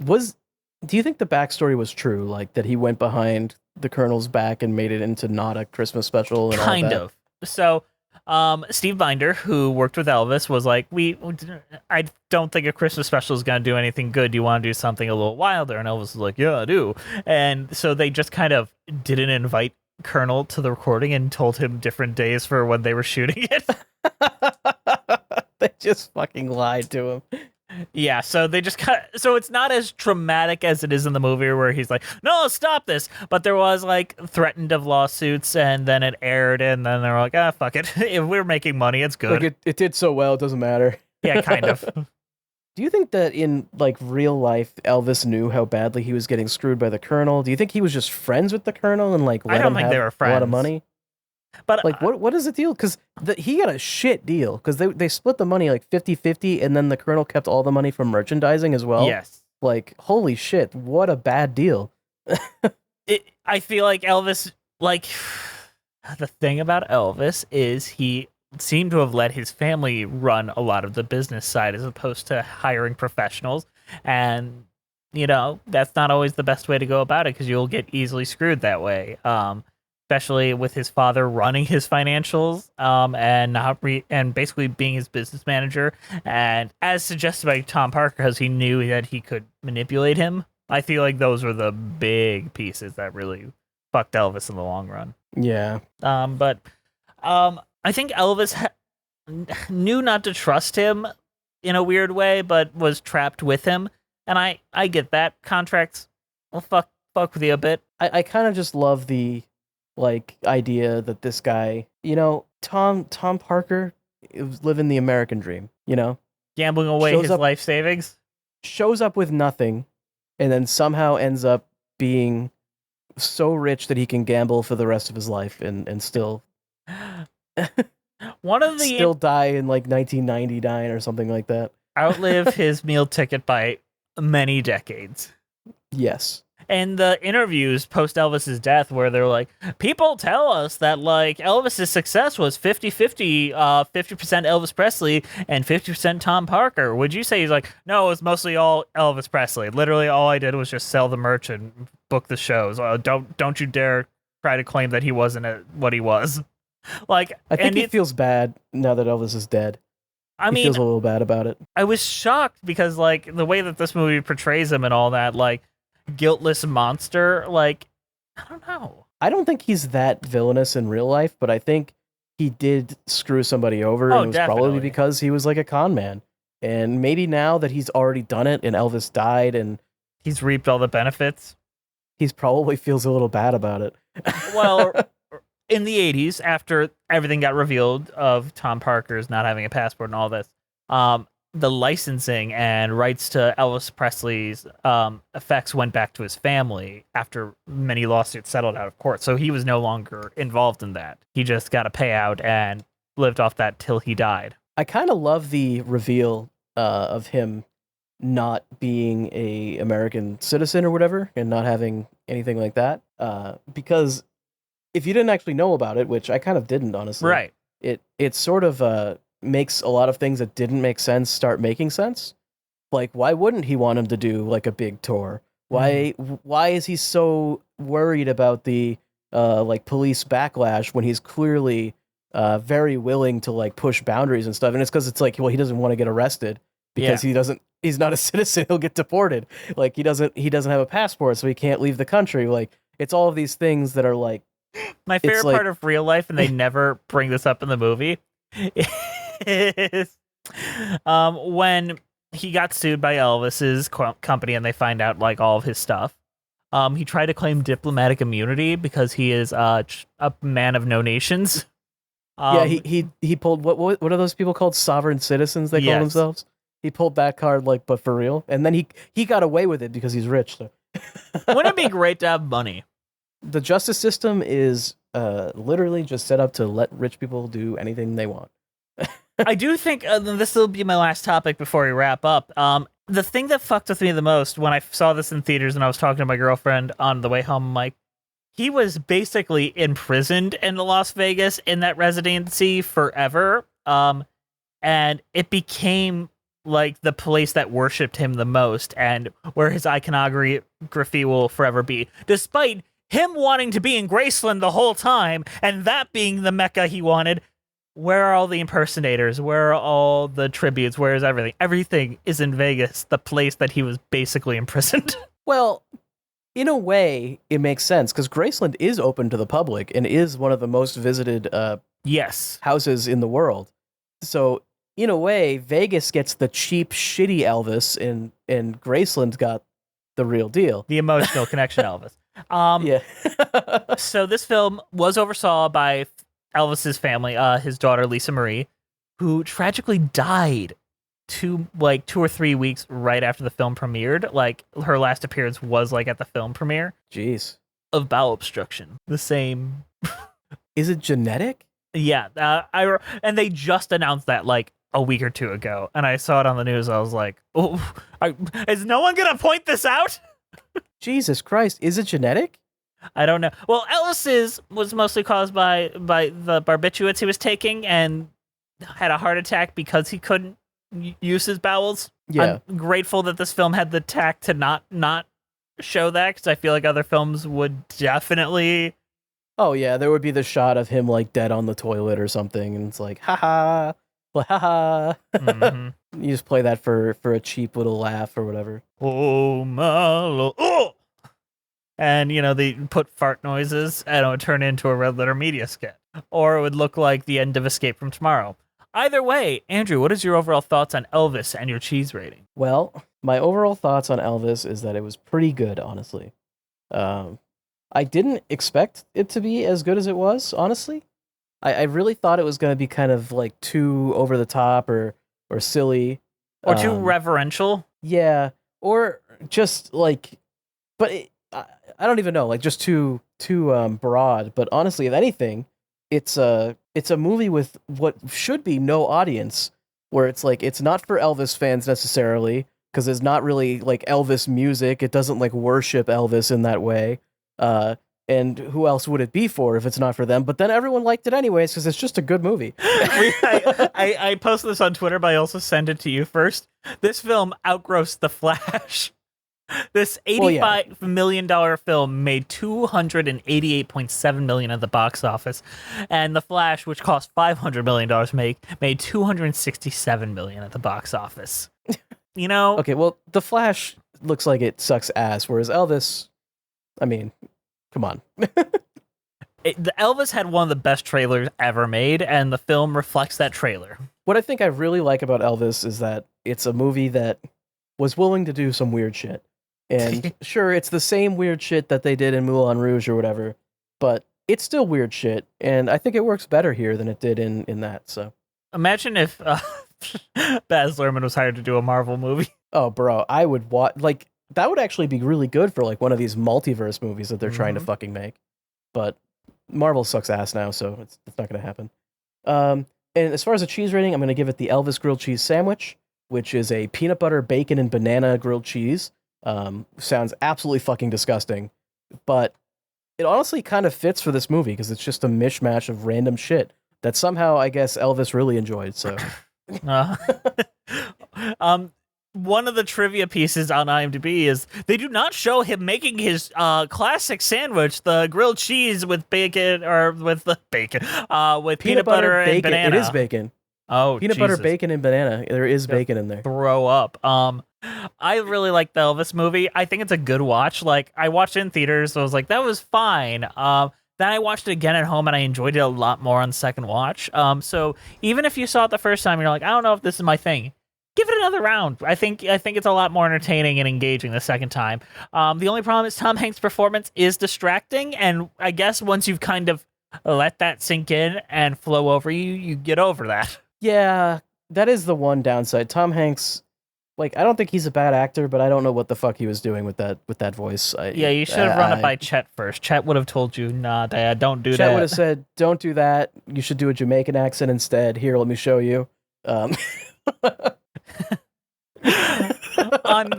Do you think the backstory was true, like that he went behind the Colonel's back and made it into not a Christmas special? And kind all that? of. So, Steve Binder, who worked with Elvis, was like, I don't think a Christmas special is going to do anything good. Do you want to do something a little wilder? And Elvis was like, yeah, I do. And so they just kind of didn't invite Colonel to the recording and told him different days for when they were shooting it. They just fucking lied to him. Yeah, so they just so it's not as traumatic as it is in the movie where he's like, no, stop this. But there was like threatened of lawsuits, and then it aired, and then they're like, fuck it. If we're making money, it's good. Like it did so well, it doesn't matter. Yeah, kind of. Do you think that in like real life, Elvis knew how badly he was getting screwed by the Colonel? Do you think he was just friends with the Colonel and like let him have they were friends. a lot of money? But like, what is the deal? Because he got a shit deal because they split the money like 50-50, and then the Colonel kept all the money from merchandising as well. Yes. Like, holy shit, what a bad deal. I feel like Elvis, like, the thing about Elvis is he seemed to have let his family run a lot of the business side as opposed to hiring professionals. And, you know, that's not always the best way to go about it because you'll get easily screwed that way. especially with his father running his financials, and basically being his business manager, and as suggested by Tom Parker, because he knew that he could manipulate him. I feel like those were the big pieces that really fucked Elvis in the long run. Yeah. But I think Elvis knew not to trust him in a weird way, but was trapped with him, and I get that. Contracts will fuck with you a bit. I kind of just love the idea that this guy, Tom Parker was living the American dream, Gambling away Shows his up- life savings. shows up with nothing, and then somehow ends up being so rich that he can gamble for the rest of his life and still One of the still die in 1999 or something like that. outlive his meal ticket by many decades. Yes. And the interviews post Elvis's death, where they're like, people tell us that Elvis's success was 50-50, 50% Elvis Presley and 50% Tom Parker. Would you say he's like, no, it was mostly all Elvis Presley. Literally all I did was just sell the merch and book the shows. Don't you dare try to claim that he wasn't what he was. I think he feels bad now that Elvis is dead. I He mean, feels a little bad about it. I was shocked because the way that this movie portrays him and all that, guiltless monster, I don't know. I don't think he's that villainous in real life, but I think he did screw somebody over, Oh, and it was probably definitely. because he was a con man. And maybe now that he's already done it and Elvis died, and He's reaped all the benefits. he's probably feels a little bad about it. Well, in the 80s, after everything got revealed of Tom Parker's not having a passport and all this, the licensing and rights to Elvis Presley's effects went back to his family after many lawsuits settled out of court. So he was no longer involved in that. He just got a payout and lived off that till he died. I kind of love the reveal of him not being a American citizen or whatever, and not having anything like that. Because if you didn't actually know about it, which I kind of didn't, honestly, Right. it sort of makes a lot of things that didn't make sense start making sense. Why wouldn't he want him to do a big tour? Why is he so worried about the police backlash when he's clearly very willing to push boundaries and stuff? And it's because it's he doesn't want to get arrested because he's not a citizen. He'll get deported. He doesn't have a passport, so he can't leave the country. It's all of these things that are My favorite part of real life, and they never bring this up in the movie, is when he got sued by Elvis's company and they find out all of his stuff. He tried to claim diplomatic immunity because he is a man of no nations. He pulled what are those people called? Sovereign citizens, they call Yes. themselves. He pulled that card but for real, and then he got away with it because he's rich. So. Wouldn't it be great to have money? The justice system is literally just set up to let rich people do anything they want. I do think this will be my last topic before we wrap up. The thing that fucked with me the most when I saw this in theaters and I was talking to my girlfriend on the way home, Mike, he was basically imprisoned in Las Vegas in that residency forever. And it became the place that worshipped him the most and where his iconography will forever be, despite him wanting to be in Graceland the whole time and that being the Mecca he wanted. Where are all the impersonators? Where are all the tributes? Where is everything? Everything is in Vegas, the place that he was basically imprisoned. Well, in a way, it makes sense because Graceland is open to the public and is one of the most visited Yes. houses in the world. So, in a way, Vegas gets the cheap, shitty Elvis, and Graceland got the real deal. The emotional connection, Elvis. Yeah. So this film was oversaw by Elvis's family, his daughter Lisa Marie, who tragically died 2 or 3 weeks right after the film premiered. Her last appearance was at the film premiere Jeez. of bowel obstruction. The same. Is it genetic? Yeah, and they just announced that a week or two ago, and I saw it on the news. I was like, "Oh, is no one gonna point this out?" Jesus Christ. Is it genetic? I don't know. Well, Elvis's was mostly caused by the barbiturates he was taking, and had a heart attack because he couldn't use his bowels. Yeah. I'm grateful that this film had the tact to not show that, because I feel like other films would definitely Oh yeah, there would be the shot of him like dead on the toilet or something, and it's like, haha, well, haha. You just play that for a cheap little laugh or whatever. Oh my lord. Oh! And, they put fart noises and it would turn into a Red Letter Media skit. Or it would look like the end of Escape from Tomorrow. Either way, Andrew, what is your overall thoughts on Elvis and your cheese rating? Well, my overall thoughts on Elvis is that it was pretty good, honestly. I didn't expect it to be as good as it was, honestly. I really thought it was going to be kind of like too over the top or silly. Or too reverential? Yeah, or just like, but I don't even know, like just too broad. But honestly, if anything, it's a movie with what should be no audience, where it's like it's not for Elvis fans necessarily, because it's not really like Elvis music. It doesn't like worship Elvis in that way. And who else would it be for if it's not for them? But then everyone liked it anyways because it's just a good movie. I posted this on Twitter, but I also sent it to you first. This film outgrossed The Flash. This $85 million film made $288.7 million at the box office, and The Flash, which cost $500 million to make, made $267 million at the box office. Okay, well, The Flash looks like it sucks ass, whereas Elvis, I mean, come on. The Elvis had one of the best trailers ever made, and the film reflects that trailer. What I think I really like about Elvis is that it's a movie that was willing to do some weird shit. And sure, it's the same weird shit that they did in Moulin Rouge or whatever, but it's still weird shit, and I think it works better here than it did in that, so. Imagine if Baz Luhrmann was hired to do a Marvel movie. Oh, bro, I would watch, like, that would actually be really good for, like, one of these multiverse movies that they're trying to fucking make. But Marvel sucks ass now, so it's not going to happen. And as far as a cheese rating, I'm going to give it the Elvis grilled cheese sandwich, which is a peanut butter, bacon, and banana grilled cheese. Sounds absolutely fucking disgusting, but it honestly kind of fits for this movie because it's just a mishmash of random shit that somehow I guess Elvis really enjoyed. So, one of the trivia pieces on IMDb is they do not show him making his classic sandwich, the grilled cheese with bacon or with the bacon, with peanut butter and bacon. banana. It is bacon. Oh, peanut butter, bacon, and banana. There is bacon in there. Throw up. I really like the Elvis movie. I think it's a good watch. Like, I watched it in theaters, so I was like, that was fine. Then I watched it again at home, and I enjoyed it a lot more on the second watch. So even if you saw it the first time, you're like, I don't know if this is my thing, give it another round. I think it's a lot more entertaining and engaging the second time. The only problem is Tom Hanks' performance is distracting, and I guess once you've kind of let that sink in and flow over you, you get over that. Yeah, that is the one downside. Tom Hanks, like, I don't think he's a bad actor, but I don't know what the fuck he was doing with that voice. You should have run it by Chet first. Chet would have told you, nah, Dad, don't do that. Chet would have said, don't do that. You should do a Jamaican accent instead. Here, let me show you. On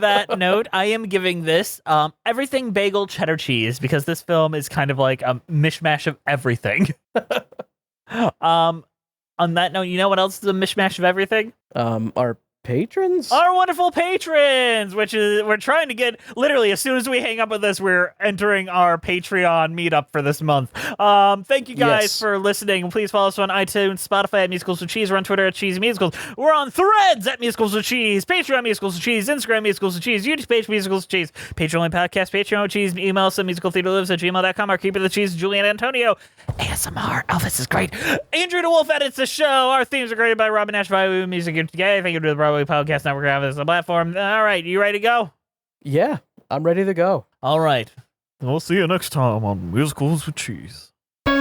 that note, I am giving this everything bagel cheddar cheese because this film is kind of like a mishmash of everything. On that note, you know what else is a mishmash of everything? Our patrons? Our wonderful patrons, which is, we're trying to get, literally, as soon as we hang up with this, we're entering our Patreon meetup for this month. Thank you guys for listening. Please follow us on iTunes, Spotify at Musicals with Cheese. We're on Twitter at Cheesy Musicals. We're on Threads at Musicals with Cheese, Patreon Musicals with Cheese, Instagram Musicals with Cheese, YouTube page Musicals with Cheese, Patreon podcast, Patreon with Cheese, email us at musicaltheaterlives@gmail.com. Our keeper of the cheese is Juliet Antonio. ASMR. Elvis is great. Andrew DeWolf edits the show. Our themes are created by Robyn, Nash, Music today. Thank you to the Broadway Podcast Network for having us on the platform. All right, you ready to go? Yeah, I'm ready to go. All right. We'll see you next time on Musicals with Cheese. We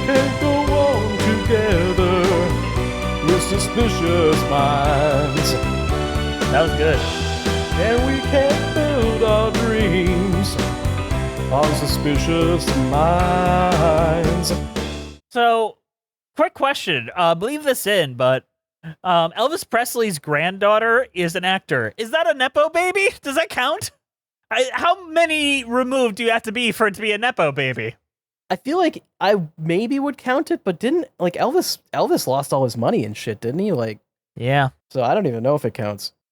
can go on together with suspicious minds. That was good. And we can build our dreams on suspicious minds. So, quick question. Believe this in, but Elvis Presley's granddaughter is an actor. Is that a Nepo baby? Does that count? How many removed do you have to be for it to be a Nepo baby? I feel like I maybe would count it, but didn't like Elvis lost all his money and shit, didn't he? Like, Yeah. so I don't even know if it counts.